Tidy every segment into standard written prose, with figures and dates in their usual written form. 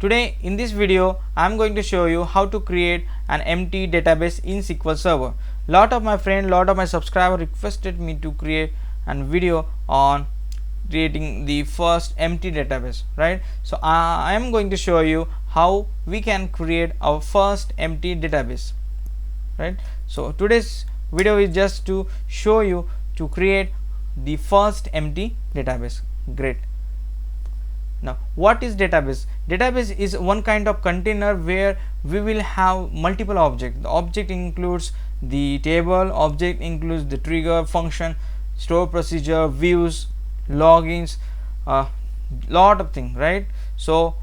Today in this video I'm going to show you how to create an empty database in SQL Server. Lot of my subscribers requested me to create a video on creating the first empty database, right? So I am going to show you how we can create our first empty database, right? So today's video is just to show you to create the first empty database. Great. Now what is database? Database is one kind of container where we will have multiple objects. The object includes the table, object includes the trigger function, store procedure, views, logins, lot of things, right? So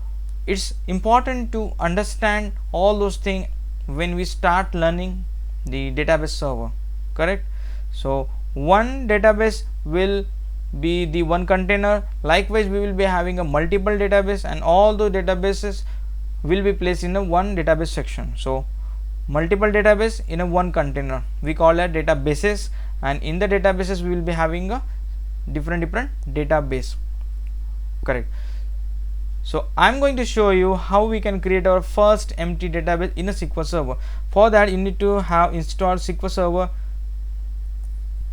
it's important to understand all those things when we start learning the database server, correct? So one database will be the one container. Likewise, we will be having a multiple database, and all the databases will be placed in a one database section. So multiple database in a one container, we call that databases, and in the databases we will be having a different database, correct? So I'm going to show you how we can create our first empty database in a SQL Server. For that, you need to have installed SQL Server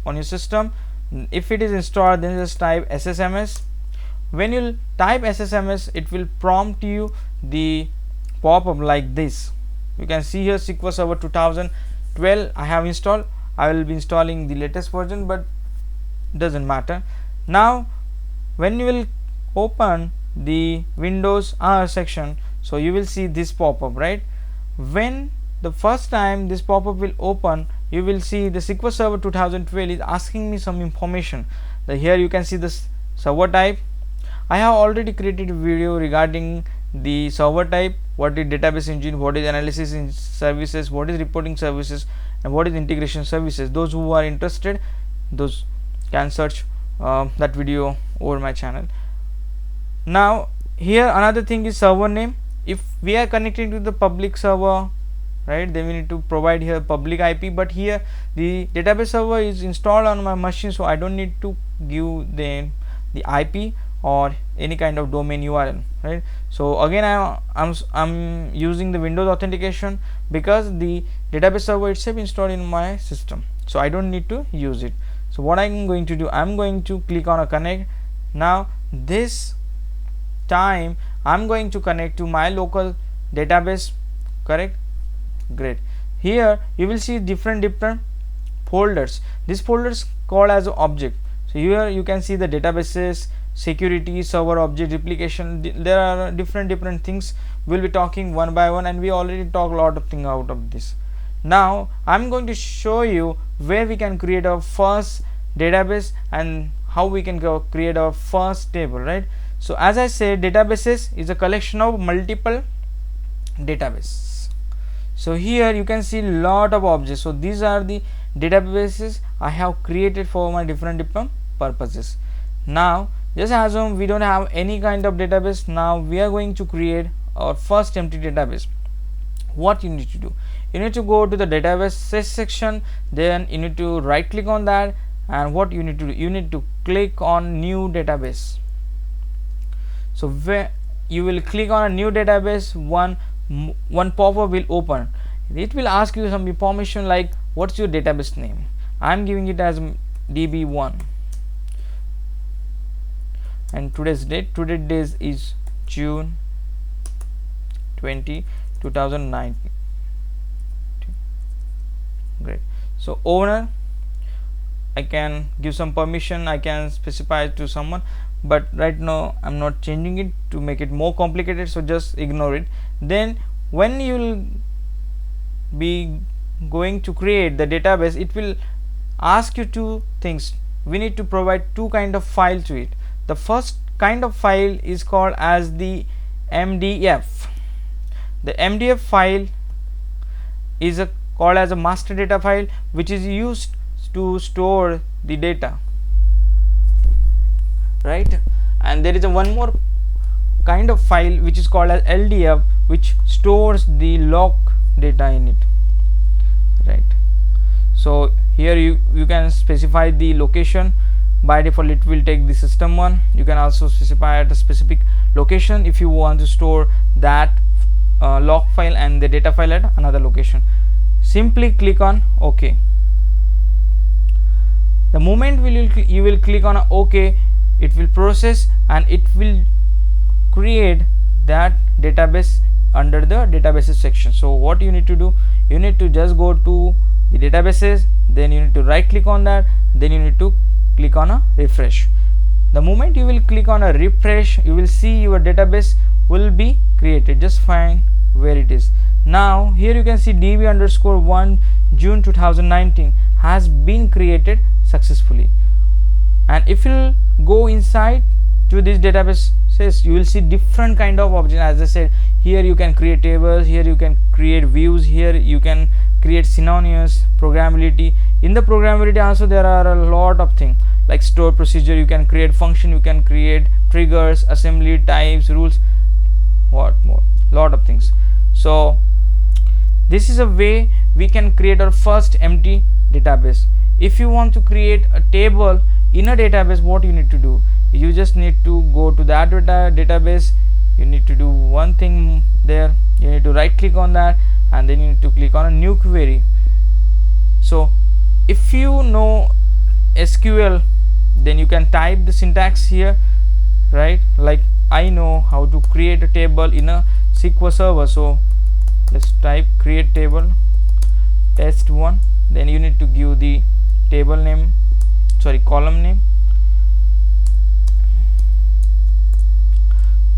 on your system. If it is installed, then just type SSMS. When you type SSMS, it will prompt you the pop-up like this. You can see here SQL Server 2012 I have installed. I will be installing the latest version, but doesn't matter. Now when you will open the Windows R section, so you will see this pop-up, right? When the first time this pop-up will open, you will see the SQL Server 2012 is asking me some information. Here you can see this server type. I have already created a video regarding the server type, what is database engine, what is analysis in services, what is reporting services, and what is integration services. Those who are interested, those can search that video over my channel. Now here another thing is server name. If we are connecting to the public server, right, then we need to provide here public IP, but here the database server is installed on my machine, so I don't need to give the IP or any kind of domain URL, right? So again I'm using the Windows authentication because the database server itself installed in my system, so I don't need to use it. So what I'm going to do, I'm going to click on a connect. Now this time I'm going to connect to my local database, correct? Great. Here you will see different folders. These folders called as object. So here you can see the databases, security, server, object, replication. There are different things. We'll be talking one by one, and we already talked a lot of things out of this. Now I'm going to show you where we can create our first database and how we can create our first table, right? So as I said, databases is a collection of multiple databases. So here you can see lot of objects. So these are the databases I have created for my different purposes. Now just assume we don't have any kind of database. Now we are going to create our first empty database. What you need to do, you need to go to the database section, then you need to right click on that, and what you need to do, you need to click on new database. So where you will click on a new database, one pop-up will open. It will ask you some information like what's your database name. I'm giving it as db1, and today's date is June 20, 2019. Great. So owner, I can give some permission, I can specify to someone, but right now I'm not changing it to make it more complicated, so just ignore it. Then when you will be going to create the database, it will ask you two things. We need to provide two kind of file to it. The first kind of file is called as the MDF. The MDF file is called as a master data file, which is used to store the data, right? And there is one more kind of file which is called as LDF, which stores the log data in it, right? So here you can specify the location. By default it will take the system one. You can also specify at a specific location if you want to store that log file and the data file at another location. Simply click on OK. The moment you will click on OK, it will process and it will create that database under the databases section. So what you need to do, you need to just go to the databases, then you need to right click on that, then you need to click on a refresh. The moment you will click on a refresh, you will see your database will be created. Just find where it is. Now here you can see db_1 June 2019 has been created successfully. And if you go inside to this database, you will see different kind of objects. As I said, here you can create tables, here you can create views, here you can create synonyms, programmability. In the programmability also there are a lot of things like store procedure, you can create function, you can create triggers, assembly types, rules, what more, lot of things. So this is a way we can create our first empty database. If you want to create a table in a database, what you need to do, you just need to go to that database. You need to do one thing there, you need to right click on that and then you need to click on a new query. So if you know SQL, then you can type the syntax here, right? Like I know how to create a table in a SQL Server, so let's type create table test1. Then you need to give the table name, column name.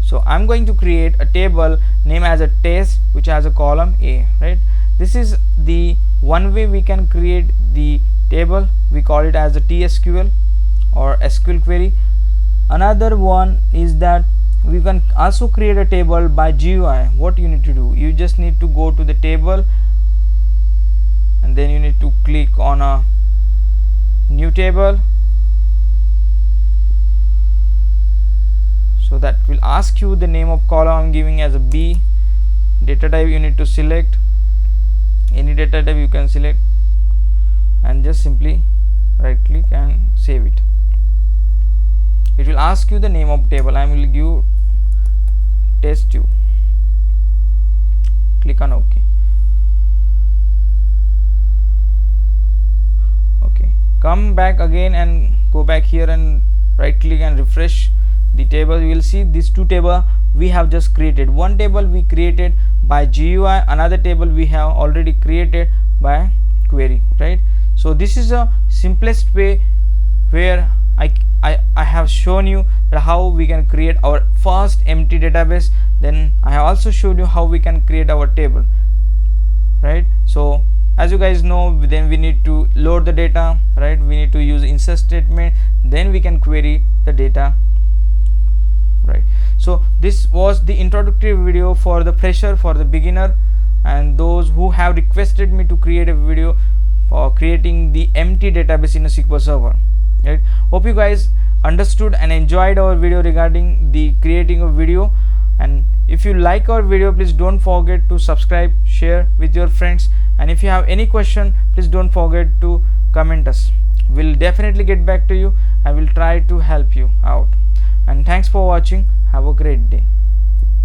So I'm going to create a table name as a test which has a column A, right? This is the one way we can create the table. We call it as a TSQL or SQL query. Another one is that we can also create a table by GUI. What you need to do, you just need to go to the table and then you need to click on a new table. So that will ask you the name of column. I'm giving as a B. Data type you need to select any data type, you can select and just simply right click and save it. It will ask you the name of table. I will give test2. Click on OK. Okay, come back again and go back here and right click and refresh the table. You will see these two tables we have just created. One table we created by GUI, another table we have already created by query, right? So this is a simplest way where I have shown you that how we can create our first empty database. Then I have also showed you how we can create our table, right? So as you guys know, then we need to load the data, right? We need to use insert statement, then we can query the data, right? So this was the introductory video for the fresher, for the beginner, and those who have requested me to create a video for creating the empty database in a SQL Server, right? Hope you guys understood and enjoyed our video regarding the creating a video. And if you like our video, please don't forget to subscribe, share with your friends, and if you have any question, please don't forget to comment us. We'll definitely get back to you and we'll try to help you out. And thanks for watching. Have a great day.